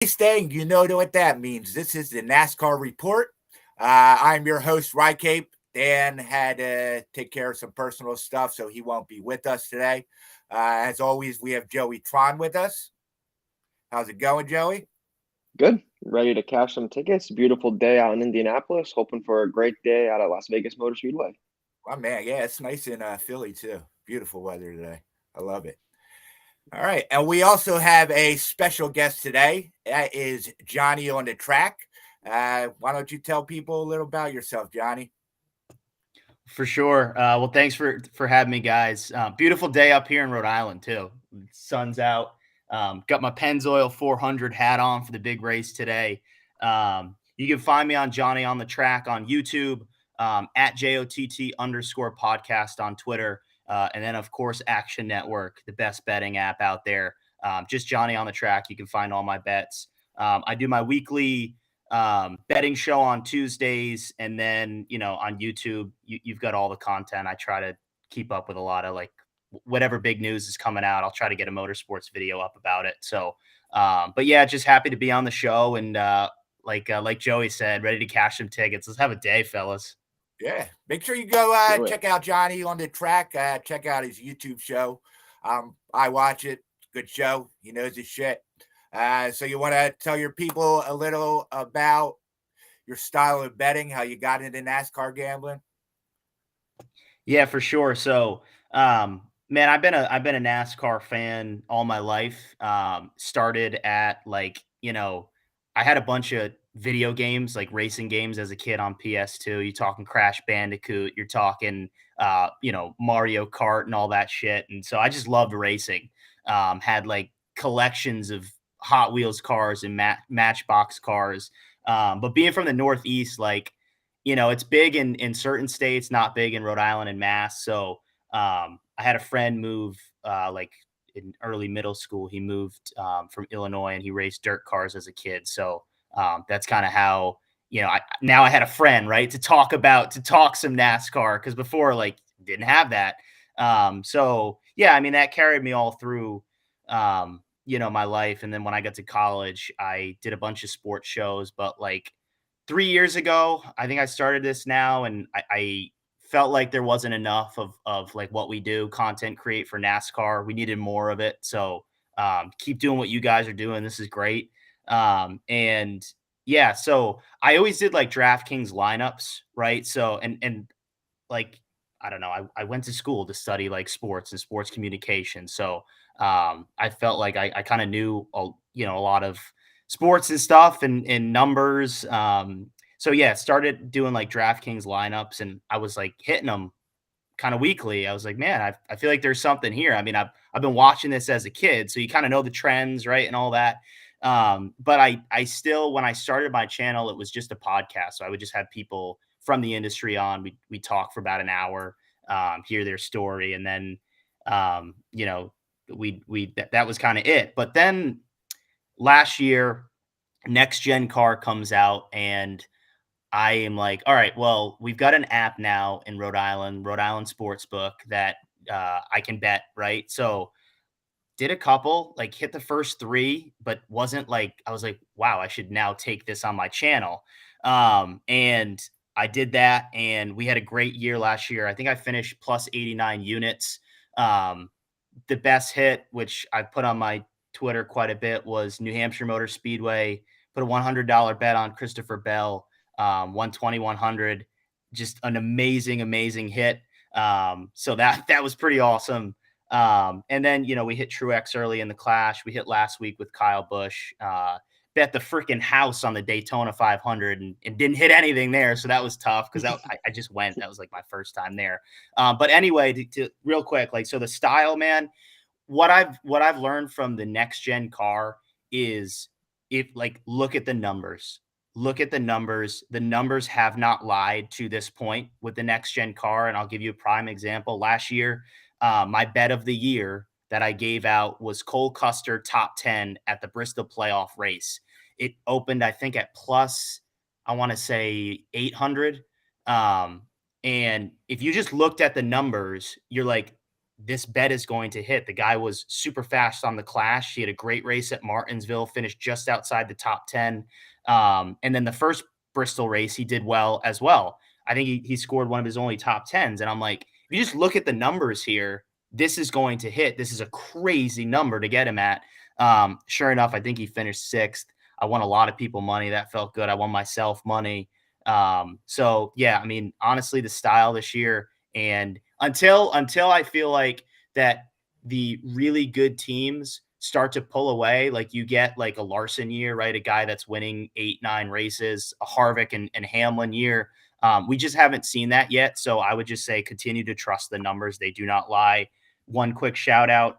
Thing, you know what that means. This is the NASCAR report. I'm your host, Wrycape. Dan had to take care of some personal stuff, so he won't be with us today. As always, we have Joey Tron with us. How's it going, Joey? Good. Ready to cash some tickets. Beautiful day out in Indianapolis. Hoping for a great day out at Las Vegas Motor Speedway. Oh, man, yeah, it's nice in Philly, too. Beautiful weather today. I love it. All right. And we also have a special guest today. That is Johnny on the track. Why don't you tell people a little about yourself, Johnny? For sure. Well, thanks for having me, guys. Beautiful day up here in Rhode Island too. Sun's out. Got my Pennzoil 400 hat on for the big race today. You can find me on Johnny on the Track on YouTube, at JOTT_podcast on Twitter, and then of course Action Network, the best betting app out there. Just Johnny on the Track. You can find all my bets. I do my weekly betting show on Tuesdays, and then on YouTube you've got all the content. I try to keep up with a lot of whatever big news is coming out. I'll try to get a motorsports video up about it. So but yeah, just happy to be on the show, and like Joey said, ready to cash some tickets. Let's have a day, fellas. Yeah, make sure you go Do it. check out Johnny on the track. Check out his YouTube show. I watch it. Good show. He knows his shit. So you want to tell your people a little about your style of betting, how you got into NASCAR gambling? Yeah, for sure. So, man, I've been a NASCAR fan all my life. Started at I had a bunch of video games, like racing games as a kid on PS2. You're talking Crash Bandicoot, you're talking Mario Kart and all that shit. And so I just loved racing. Had like collections of Hot Wheels cars and Matchbox cars. But being from the Northeast, it's big in certain states, not big in Rhode Island and Mass. So I had a friend move in early middle school. He moved from Illinois, and he raced dirt cars as a kid. So that's kind of how now I had a friend, right, to talk some NASCAR, because before didn't have that. So yeah, I mean that carried me all through my life. And then when I got to college, I did a bunch of sports shows, but 3 years ago, I think I started this now, and I felt like there wasn't enough of like what we do, content create for NASCAR. We needed more of it. So keep doing what you guys are doing. This is great. And yeah, so I always did like DraftKings lineups, right? So and like I don't know, I went to school to study like sports and sports communication. So I felt like I kind of knew a lot of sports and stuff and numbers. So yeah, started doing like DraftKings lineups, and I was like hitting them kind of weekly. I was like, man, I feel like there's something here. I mean, I've been watching this as a kid, so you kind of know the trends, right, and all that. But I still, when I started my channel, it was just a podcast, so I would just have people from the industry on. We talk for about an hour, hear their story, and then that was kind of it. But then last year, next gen car comes out, and I am like, all right, well, we've got an app now in Rhode Island Sportsbook, that I can bet, right? So did a couple, like hit the first three, but wasn't like, I was like, wow, I should now take this on my channel. And I did that, and we had a great year last year. I think I finished plus 89 units. Um, the best hit, which I put on my Twitter quite a bit, was New Hampshire Motor Speedway. Put a $100 bet on Christopher Bell, 120, 100. Just an amazing hit. So that was pretty awesome. And then, we hit Truex early in the Clash. We hit last week with Kyle Busch. Bet the freaking house on the Daytona 500, and didn't hit anything there. So that was tough, because I just went. That was like my first time there. But anyway, to real quick, so the style, man, what I've learned from the next gen car is, look at the numbers. Look at the numbers. The numbers have not lied to this point with the next gen car. And I'll give you a prime example. Last year, my bet of the year that I gave out was Cole Custer top 10 at the Bristol playoff race. It opened, I think, at plus, I want to say 800. And if you just looked at the numbers, you're like, this bet is going to hit. The guy was super fast on the Clash. He had a great race at Martinsville, finished just outside the top 10. And then the first Bristol race, he did well as well. I think he scored one of his only top 10s. And I'm like, if you just look at the numbers here, this is going to hit. This is a crazy number to get him at. Sure enough, I think he finished 6th. I won a lot of people money. That felt good. I won myself money. So yeah, I mean, honestly, the style this year, and until I feel like that the really good teams start to pull away, like you get like a Larson year, right? A guy that's winning 8-9 races, a Harvick and Hamlin year. We just haven't seen that yet. So I would just say continue to trust the numbers. They do not lie. One quick shout out.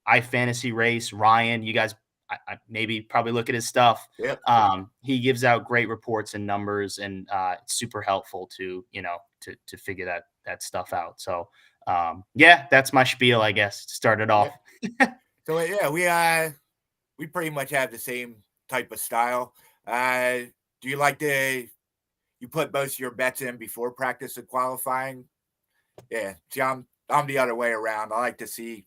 I fantasy race Ryan. You guys I maybe probably look at his stuff. Yep. He gives out great reports and numbers, and it's super helpful to, to figure that stuff out. So yeah, that's my spiel, I guess, to start it off. Yeah. So yeah, we pretty much have the same type of style. Do you like you put most of your bets in before practice and qualifying? Yeah. See, I'm the other way around. I like to see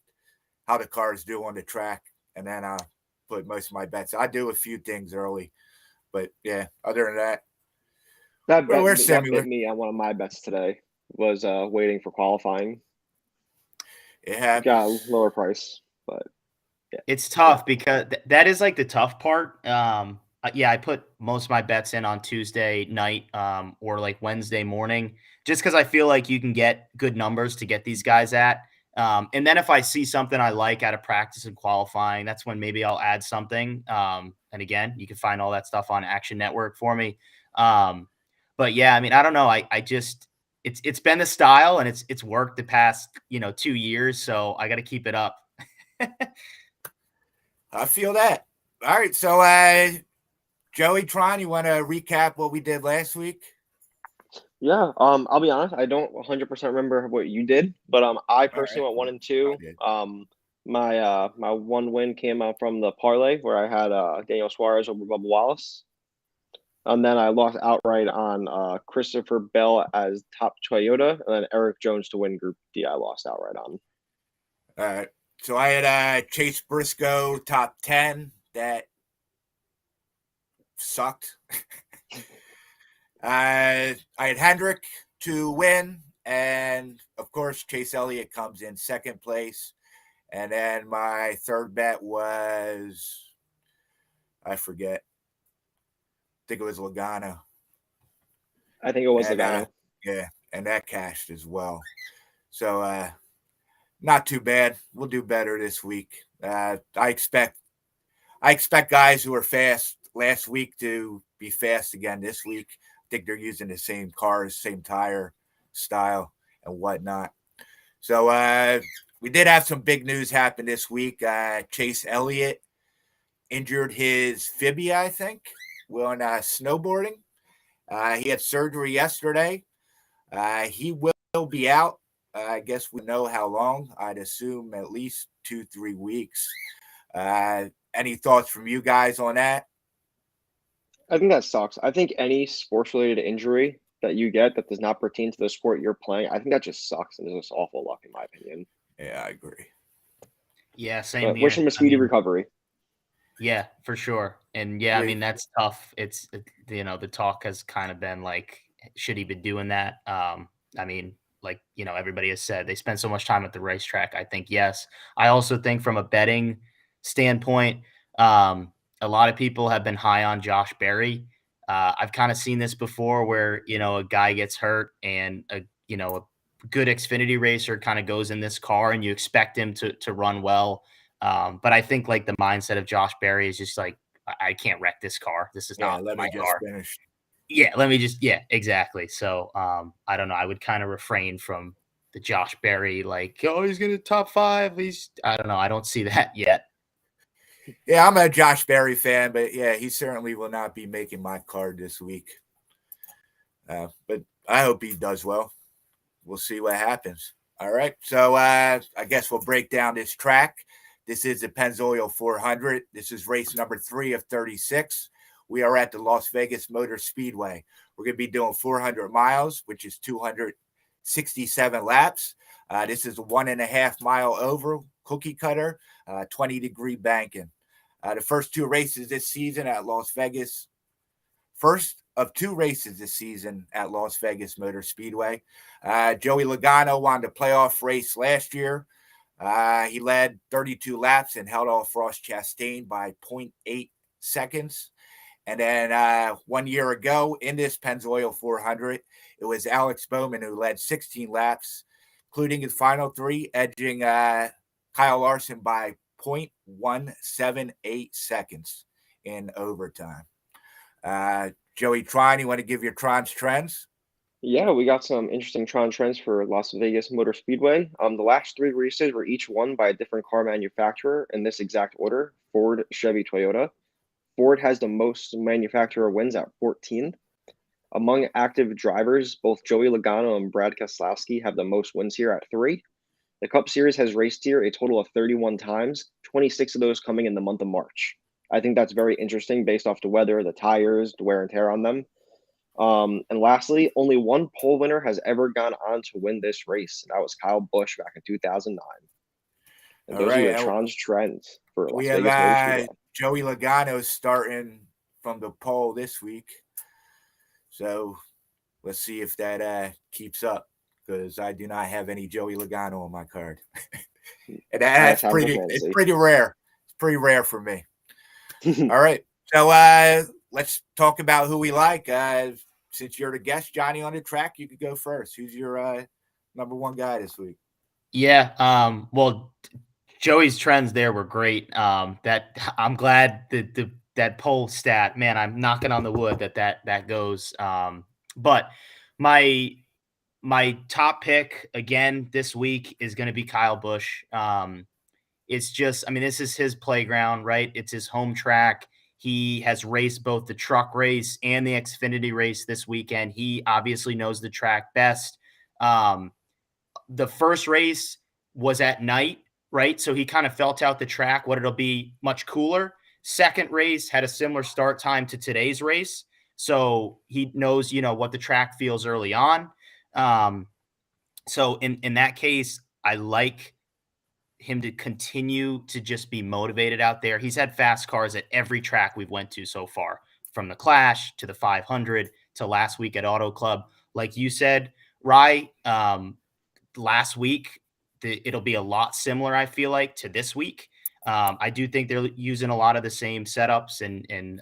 how the cars do on the track, and then put most of my bets. I do a few things early, but yeah, other than that, we're similar. That bit me on one of my bets today was waiting for qualifying. Yeah, got a lower price, but yeah. It's tough because that is like the tough part. Yeah, I put most of my bets in on Tuesday night or like Wednesday morning, just because I feel like you can get good numbers to get these guys at. And then if I see something I like out of practice and qualifying, that's when maybe I'll add something. And again, you can find all that stuff on Action Network for me. But yeah, I mean, I don't know. I just it's been the style, and it's worked the past 2 years, so I got to keep it up. I feel that. All right, so Joey Tron, you want to recap what we did last week? Yeah, I'll be honest, I don't 100% remember what you did, but I personally went 1 and 2. My one win came out from the parlay where I had Daniel Suarez over Bubba Wallace. And then I lost outright on Christopher Bell as top Toyota, and then Eric Jones to win Group D. I lost outright on. All right. So I had Chase Briscoe top 10. That sucked. I had Hendrick to win, and of course Chase Elliott comes in second place. And then my third bet was, I forget. I think it was Logano. I think it was Logano. Yeah, and that cashed as well. So not too bad. We'll do better this week. I expect guys who were fast last week to be fast again this week. I think they're using the same cars, same tire style, and whatnot. So we did have some big news happen this week. Chase Elliott injured his fibia, I think, on snowboarding. He had surgery yesterday. He will be out. I guess we know how long. I'd assume at least 2-3 weeks. Any thoughts from you guys on that? I think that sucks. I think any sports-related injury that you get that does not pertain to the sport you're playing, I think that just sucks and is just awful luck, in my opinion. Yeah, I agree. Yeah, same here. Wish him a speedy recovery. Yeah, for sure. And yeah, I mean, that's tough. It's, the talk has kind of been like, should he be doing that? I mean, like, everybody has said they spend so much time at the racetrack. I think, yes. I also think from a betting standpoint, a lot of people have been high on Josh Berry. I've kind of seen this before where, a guy gets hurt and a good Xfinity racer kind of goes in this car and you expect him to run well. But I think like the mindset of Josh Berry is just like, I can't wreck this car. This is not my car. Finish. Yeah, exactly. So I don't know. I would kind of refrain from the Josh Berry, like, oh, he's gonna top 5. I don't know. I don't see that yet. Yeah, I'm a Josh Berry fan, but yeah, he certainly will not be making my card this week. But I hope he does well. We'll see what happens. All right. So I guess we'll break down this track. This is the Pennzoil 400. This is race number 3 of 36. We are at the Las Vegas Motor Speedway. We're going to be doing 400 miles, which is 200 67 laps. This is a 1.5 mile oval cookie cutter, 20-degree banking. The first two races this season at Las Vegas. First of two races this season at Las Vegas Motor Speedway. Joey Logano won the playoff race last year. He led 32 laps and held off Ross Chastain by 0.8 seconds. And then 1 year ago in this Pennzoil 400, it was Alex Bowman who led 16 laps, including his final three, edging Kyle Larson by 0.178 seconds in overtime. Joey Tron, you want to give your Tron's trends? Yeah, we got some interesting Tron trends for Las Vegas Motor Speedway. The last three races were each won by a different car manufacturer in this exact order: Ford, Chevy, Toyota. Ford has the most manufacturer wins at 14. Among active drivers, both Joey Logano and Brad Keselowski have the most wins here at 3. The Cup Series has raced here a total of 31 times, 26 of those coming in the month of March. I think that's very interesting based off the weather, the tires, the wear and tear on them. And lastly, only one pole winner has ever gone on to win this race. And that was Kyle Busch back in 2009. And those are your Tron's trends for Las Vegas Motor Speedway. Joey Logano starting from the pole this week. So let's see if that keeps up, because I do not have any Joey Logano on my card. And it's pretty rare. It's pretty rare for me. All right. So let's talk about who we like. Since you're the guest, Johnny, on the track, you could go first. Who's your number one guy this week? Yeah. Well, Joey's trends there were great. That I'm glad that poll stat, man, I'm knocking on the wood that goes. But my top pick again this week is going to be Kyle Busch. It's just, I mean, this is his playground, right? It's his home track. He has raced both the truck race and the Xfinity race this weekend. He obviously knows the track best. The first race was at night, right? So he kind of felt out the track, what it'll be much cooler. Second race had a similar start time to today's race. So he knows, what the track feels early on. So in that case, I like him to continue to just be motivated out there. He's had fast cars at every track we've went to so far, from the Clash to the 500 to last week at Auto Club. Like you said, Rye, last week, it'll be a lot similar, I feel like, to this week. I do think they're using a lot of the same setups and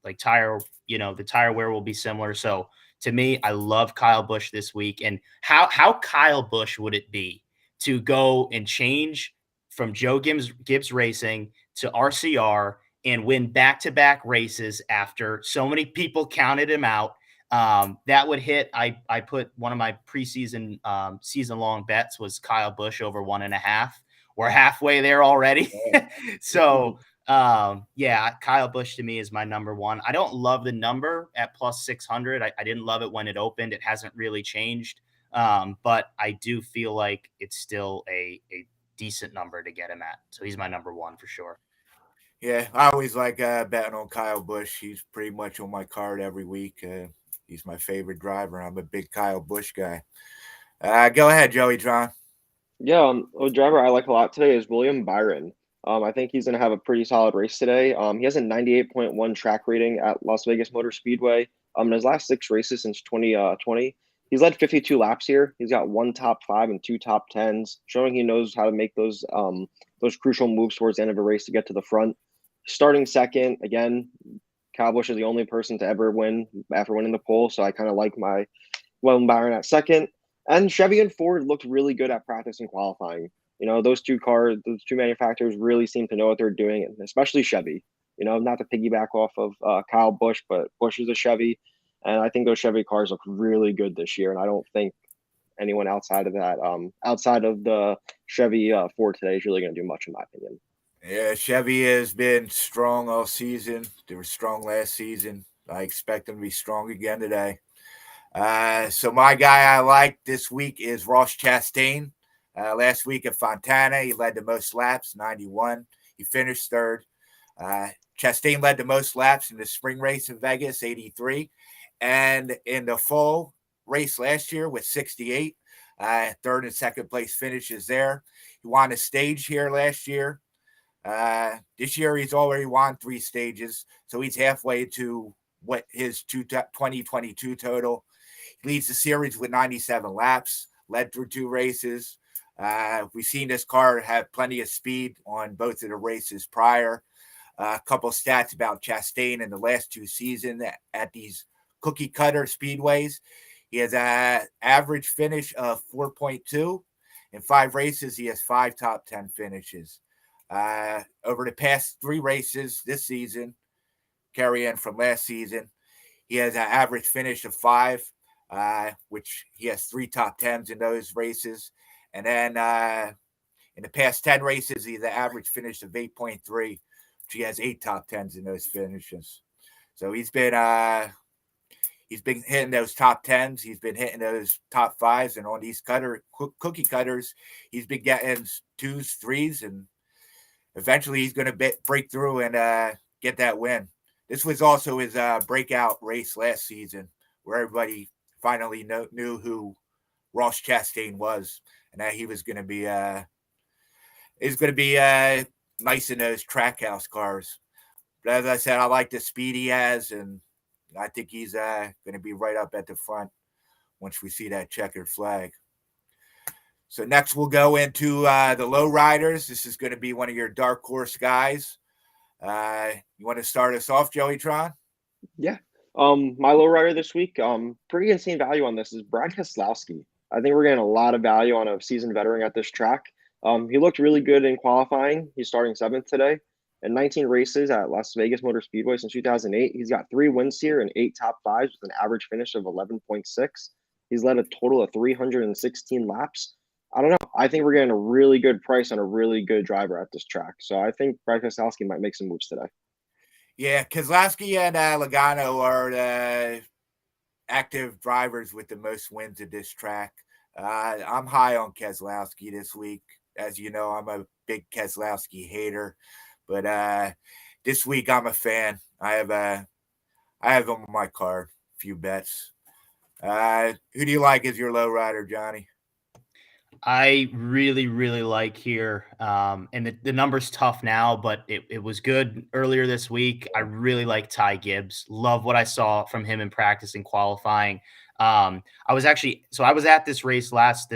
like tire, the tire wear will be similar. So to me, I love Kyle Busch this week. And how Kyle Busch would it be to go and change from Joe Gibbs Racing to RCR and win back-to-back races after so many people counted him out? That would hit. I put one of my preseason season-long bets was Kyle Busch over 1.5. We're halfway there already. So yeah, Kyle Busch to me is my number one. I don't love the number at plus 600. I didn't love it when it opened. It hasn't really changed. But I do feel like it's still a decent number to get him at. So he's my number one for sure. Yeah, I always like betting on Kyle Busch. He's pretty much on my card every week. He's my favorite driver. I'm a big Kyle Busch guy. Go ahead, Joey Tron. Yeah, a driver I like a lot today is William Byron. I think he's going to have a pretty solid race today. He has a 98.1 track rating at Las Vegas Motor Speedway. In his last 6 races since 2020, he's led 52 laps here. He's got 1 top 5 and 2 top 10s, showing he knows how to make those crucial moves towards the end of a race to get to the front. Starting second, again, Kyle Busch is the only person to ever win after winning the pole, so I kind of like my William Byron at second. And Chevy and Ford looked really good at practice and qualifying. Those two manufacturers really seem to know what they're doing, and especially Chevy. Not to piggyback off of Kyle Busch, but Busch is a Chevy, and I think those Chevy cars look really good this year. And I don't think anyone outside of that, outside of the Chevy Ford today, is really going to do much, in my opinion. Yeah, Chevy has been strong all season. They were strong last season. I expect them to be strong again today. So my guy I like this week is Ross Chastain. Last week at Fontana, he led the most laps, 91. He finished third. Chastain led the most laps in the spring race in Vegas, 83. And in the fall race last year with 68, third and second place finishes there. He won a stage here last year. This year he's already won 3 stages, so he's halfway to what his 2022 total. He leads the series with 97 laps, led through 2 races. We've seen this car have plenty of speed on both of the races prior. A couple stats about Chastain in the last 2 seasons at these cookie cutter speedways. He has an average finish of 4.2. In 5 races, he has 5 top 10 finishes. Over the past 3 races this season, carry in from last season, he has an average finish of 5, which he has 3 top 10s in those races. And then in the past 10 races, he has an average finish of 8.3, which he has 8 top 10s in those finishes. So he's been hitting those top 10s. He's been hitting those top 5s, and on these cookie cutters, he's been getting 2s, 3s, and eventually he's going to break through and get that win. This was also his breakout race last season, where everybody finally knew who Ross Chastain was, and that he was going to be nice in those trackhouse cars. But as I said, I like the speed he has, and I think he's going to be right up at the front once we see that checkered flag. So next we'll go into the low riders. This is going to be one of your dark horse guys. You want to start us off, Joey Tron? Yeah. My low rider this week, pretty insane value on this is Brad Keselowski. I think we're getting a lot of value on a seasoned veteran at this track. He looked really good in qualifying. He's starting 7th today. In 19 races at Las Vegas Motor Speedway since 2008, he's got 3 wins here and 8 top 5s with an average finish of 11.6. He's led a total of 316 laps. I don't know. I think we're getting a really good price on a really good driver at this track. So I think Brad Keselowski might make some moves today. Yeah, Keselowski and Logano are the active drivers with the most wins at this track. I'm high on Keselowski this week. As you know, I'm a big Keselowski hater. But this week I'm a fan. I have him on my card. A few bets. Who do you like as your low rider, Johnny? I really, really like here. And the number's tough now, but it was good earlier this week. I really like Ty Gibbs. Love what I saw from him in practice and qualifying. I was at this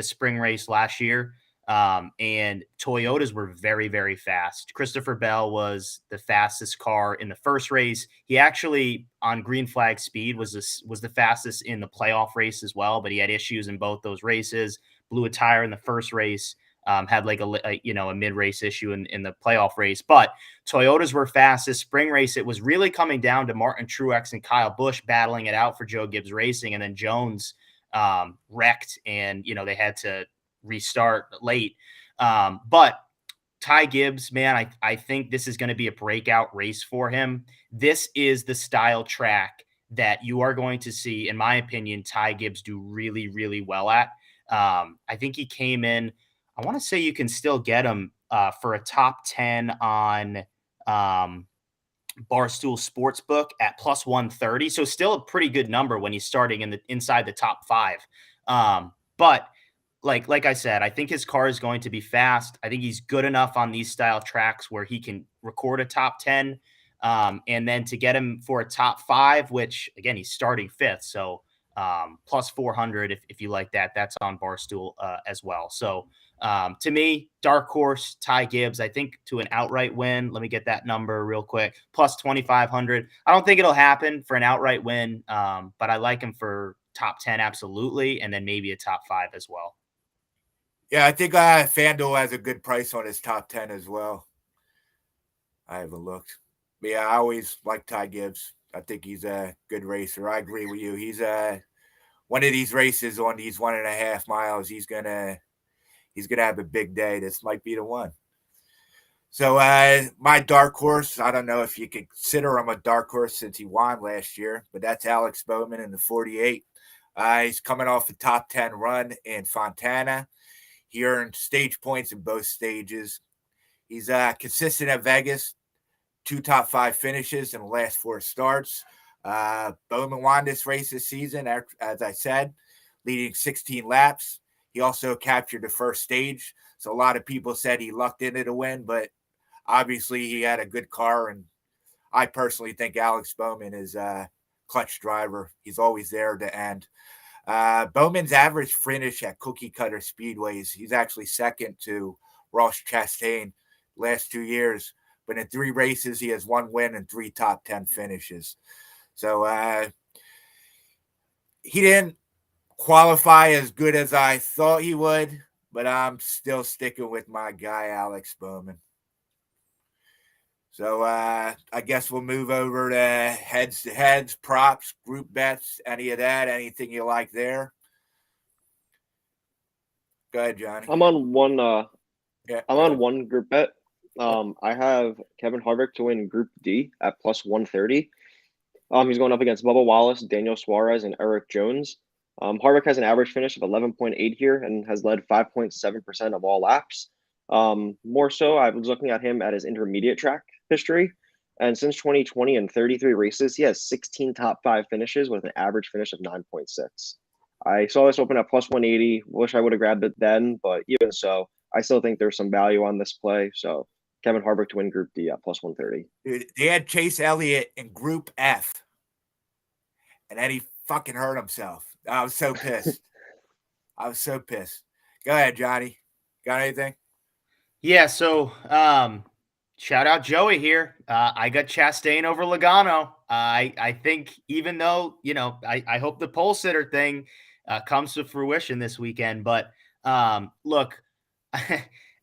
spring race last year. And Toyotas were very, very fast. Christopher Bell was the fastest car in the first race. He actually, on green flag speed, was the fastest in the playoff race as well, but he had issues in both those races. Blew a tire in the first race, had like a mid-race issue in the playoff race. But Toyotas were fast. This spring race, it was really coming down to Martin Truex and Kyle Busch battling it out for Joe Gibbs Racing, and then Jones wrecked, and they had to restart late. But Ty Gibbs, man, I think this is going to be a breakout race for him. This is the style track that you are going to see, in my opinion, Ty Gibbs do really, really well at. I think he came in, I want to say you can still get him for a top 10 on Barstool Sportsbook at plus 130. So still a pretty good number when he's starting inside the top 5. But like I said, I think his car is going to be fast. I think he's good enough on these style tracks where he can record a top 10. And then to get him for a top 5, which again, he's starting 5th. So plus 400 if you like that. That's on Barstool as well. So to me, dark horse, Ty Gibbs, I think to an outright win. Let me get that number real quick. Plus 2,500. I don't think it'll happen for an outright win, but I like him for top 10 absolutely, and then maybe a top 5 as well. Yeah, I think FanDuel has a good price on his top 10 as well. I haven't looked. But yeah, I always like Ty Gibbs. I think he's a good racer. I agree with you. He's one of these races on these 1.5 miles. He's gonna have a big day. This might be the one. So my dark horse, I don't know if you could consider him a dark horse since he won last year, but that's Alex Bowman in the 48. He's coming off a top 10 run in Fontana. He earned stage points in both stages. He's consistent at Vegas, 2 top 5 finishes in the last 4 starts. Bowman won this race this season, as I said, leading 16 laps. He He also captured the first stage. So a lot of people said he lucked into the win, but obviously he had a good car. And I personally think Alex Bowman is a clutch driver. He's always there to end. Bowman's average finish at cookie cutter speedways, he's actually second to Ross Chastain last 2 years. But in 3 races, he has 1 win and 3 top 10 finishes. So he didn't qualify as good as I thought he would, but I'm still sticking with my guy, Alex Bowman. So I guess we'll move over to heads, props, group bets, any of that, anything you like there. Go ahead, Johnny. I'm on one. I'm on one group bet. I have Kevin Harvick to win Group D at plus 130. He's going up against Bubba Wallace, Daniel Suarez, and Eric Jones. Harvick has an average finish of 11.8 here and has led 5.7% of all laps. More so, I was looking at him at his intermediate track history. And since 2020 in 33 races, he has 16 top 5 finishes with an average finish of 9.6. I saw this open at plus 180. Wish I would have grabbed it then, but even so, I still think there's some value on this play. So Kevin Harvick to win Group D at plus 130. Dude, they had Chase Elliott in Group F, and then he fucking hurt himself. I was so pissed. Go ahead, Johnny. Got anything? Yeah, so shout out Joey here. I got Chastain over Logano. I think even though, I hope the pole sitter thing comes to fruition this weekend. But look,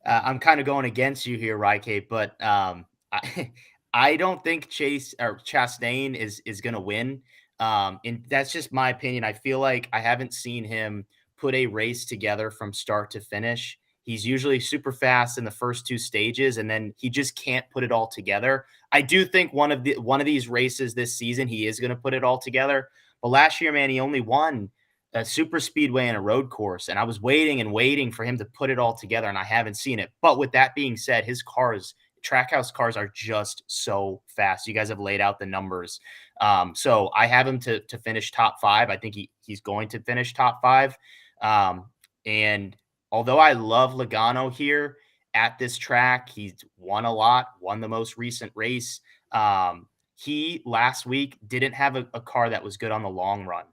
I'm kind of going against you here, Wrycape, but I don't think Chastain is going to win. And that's just my opinion. I feel like I haven't seen him put a race together from start to finish. He's usually super fast in the first 2 stages, and then he just can't put it all together. I do think one of these races this season, he is going to put it all together. But last year, man, he only won a super speedway and a road course, and I was waiting for him to put it all together, and I haven't seen it. But with that being said, his Trackhouse cars are just so fast. You guys have laid out the numbers. So I have him to finish top 5. I think he's going to finish top 5. And although I love Logano here at this track, he's won a lot, won the most recent race. He last week didn't have a car that was good on the long run.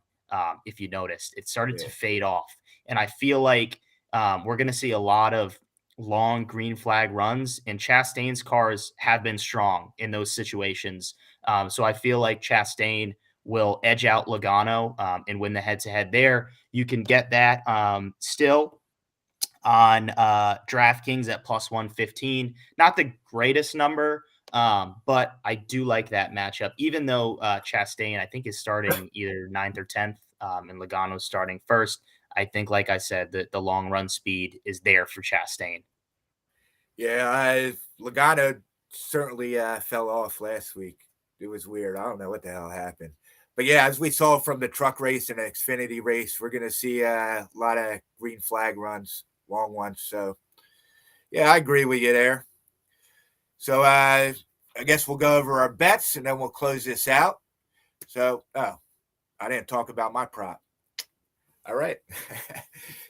If you noticed, it started to fade off. And I feel like we're going to see a lot of long green flag runs, and Chastain's cars have been strong in those situations. So I feel like Chastain will edge out Logano and win the head-to-head there. You can get that still on DraftKings at plus 115. Not the greatest number, but I do like that matchup, even though Chastain, I think, is starting either 9th or 10th, and Logano's starting 1st. I think, like I said, the long run speed is there for Chastain. Yeah, Logano certainly fell off last week. It was weird. I don't know what the hell happened. But yeah, as we saw from the truck race and the Xfinity race, we're going to see a lot of green flag runs, long ones. So yeah, I agree with you there. So I guess we'll go over our bets and then we'll close this out. So, I didn't talk about my prop. All right.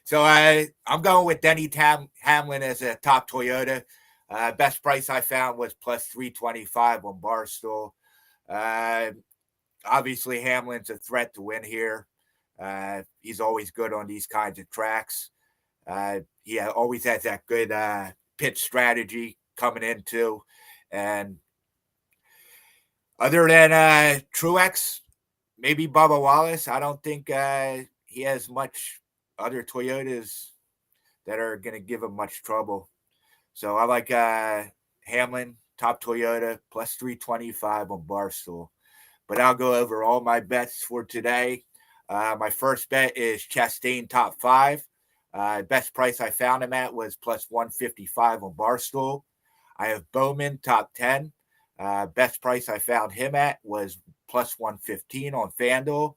So I'm going with Denny Hamlin as a top Toyota. Best price I found was plus 325 on Barstool. Obviously, Hamlin's a threat to win here. He's always good on these kinds of tracks. He always has that good pit strategy coming into. And other than Truex, maybe Bubba Wallace, I don't think he has much other Toyotas that are going to give him much trouble. So I like Hamlin, top Toyota, plus 325 on Barstool. But I'll go over all my bets for today. My first bet is Chastain, top 5. Best price I found him at was plus 155 on Barstool. I have Bowman, top 10. Best price I found him at was plus 115 on FanDuel.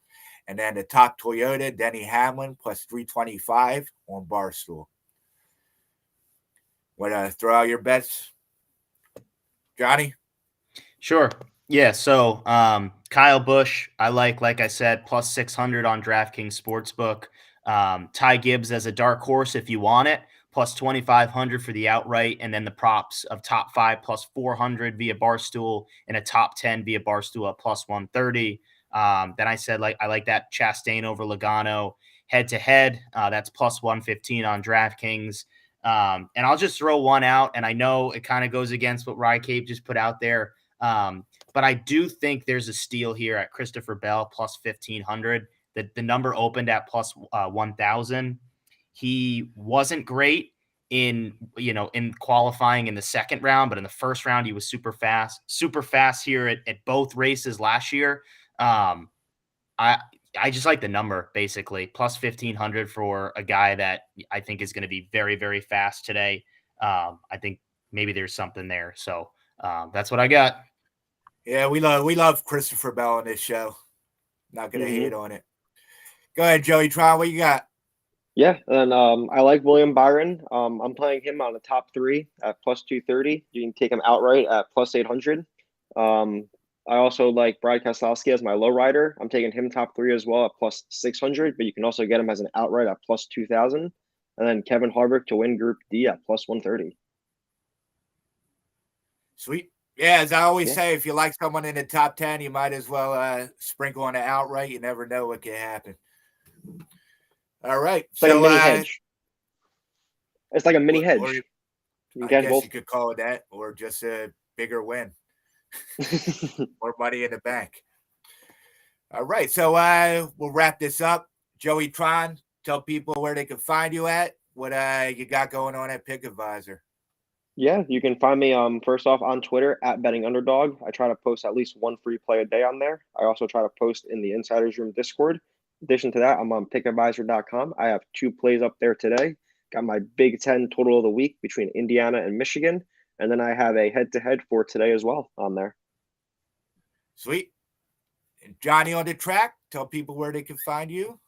And then the top Toyota, Denny Hamlin, plus 325 on Barstool. Want to throw out your bets, Johnny? Sure. Yeah. So Kyle Busch, I like I said, plus 600 on DraftKings Sportsbook. Ty Gibbs as a dark horse if you want it, plus 2,500 for the outright, and then the props of top 5 plus 400 via Barstool and a top 10 via Barstool at plus 130. Then I said I like that Chastain over Logano head to head. That's plus 115 on DraftKings. And I'll just throw one out, and I know it kind of goes against what Wrycape just put out there. But I do think there's a steal here at Christopher Bell plus 1,500. The number opened at plus 1,000. He wasn't great in qualifying in the second round, but in the first round he was super fast here at both races last year. I just like the number, basically plus 1,500 for a guy that I think is going to be very, very fast today. I think maybe there's something there. So that's what I got. Yeah, we love Christopher Bell on this show. Not going to hate on it. Go ahead, Joey Tron. What you got? Yeah, and I like William Byron. I'm playing him on the top 3 at plus 230. You can take him outright at plus 800. I also like Brad Keselowski as my low rider. I'm taking him top 3 as well at plus 600, but you can also get him as an outright at plus 2,000. And then Kevin Harvick to win Group D at plus 130. Sweet. Yeah, as I always say, if you like someone in the top 10, you might as well sprinkle on the outright. You never know what can happen. All right. It's like a mini hedge. It's like a mini hedge. I guess you could call it that, or just a bigger win. More money in the bank. All right. So we'll wrap this up. Joey Tron, tell people where they can find you at. What you got going on at Pick Advisor. Yeah, you can find me first off on Twitter at Betting Underdog. I try to post at least one free play a day on there. I also try to post in the Insiders Room Discord. In addition to that, I'm on PickAdvisor.com. I have 2 plays up there today. Got my Big Ten total of the week between Indiana and Michigan. And then I have a head-to-head for today as well on there. Sweet. And Johnny on the track, tell people where they can find you.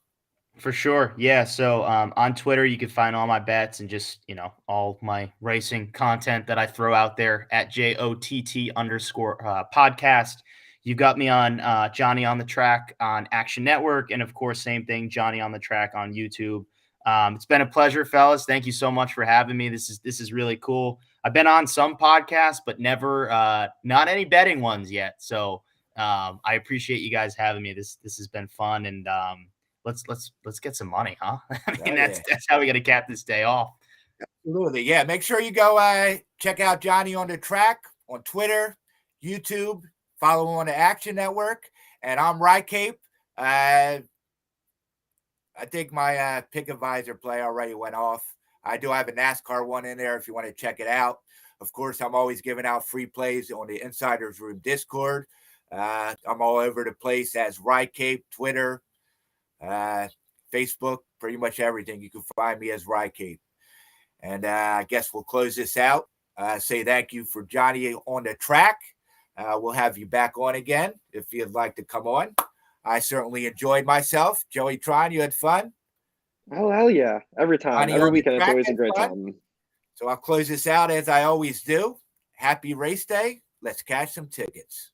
For sure. Yeah. So on Twitter, you can find all my bets and just, all my racing content that I throw out there at JOTT_podcast. You've got me on Johnny on the Track on Action Network. And of course, same thing, Johnny on the Track on YouTube. It's been a pleasure, fellas. Thank you so much for having me. This is really cool. I've been on some podcasts, but never, not any betting ones yet. So I appreciate you guys having me. This has been fun, and let's get some money, huh? I mean, that's how we got to cap this day off. Absolutely, yeah. Make sure you go check out Johnny on the Track on Twitter, YouTube. Follow him on the Action Network, and I'm Wrycape. I think my Pick Advisor play already went off. I do have a NASCAR one in there if you want to check it out. Of course, I'm always giving out free plays on the Insiders Room Discord. I'm all over the place as Wrycape, Twitter, Facebook, pretty much everything. You can find me as Wrycape. And I guess we'll close this out. Say thank you for Johnny on the Track. We'll have you back on again if you'd like to come on. I certainly enjoyed myself. Joey Tron, you had fun? Oh, hell yeah. Every time. Every weekend, it's always a great time. So I'll close this out as I always do. Happy race day. Let's cash some tickets.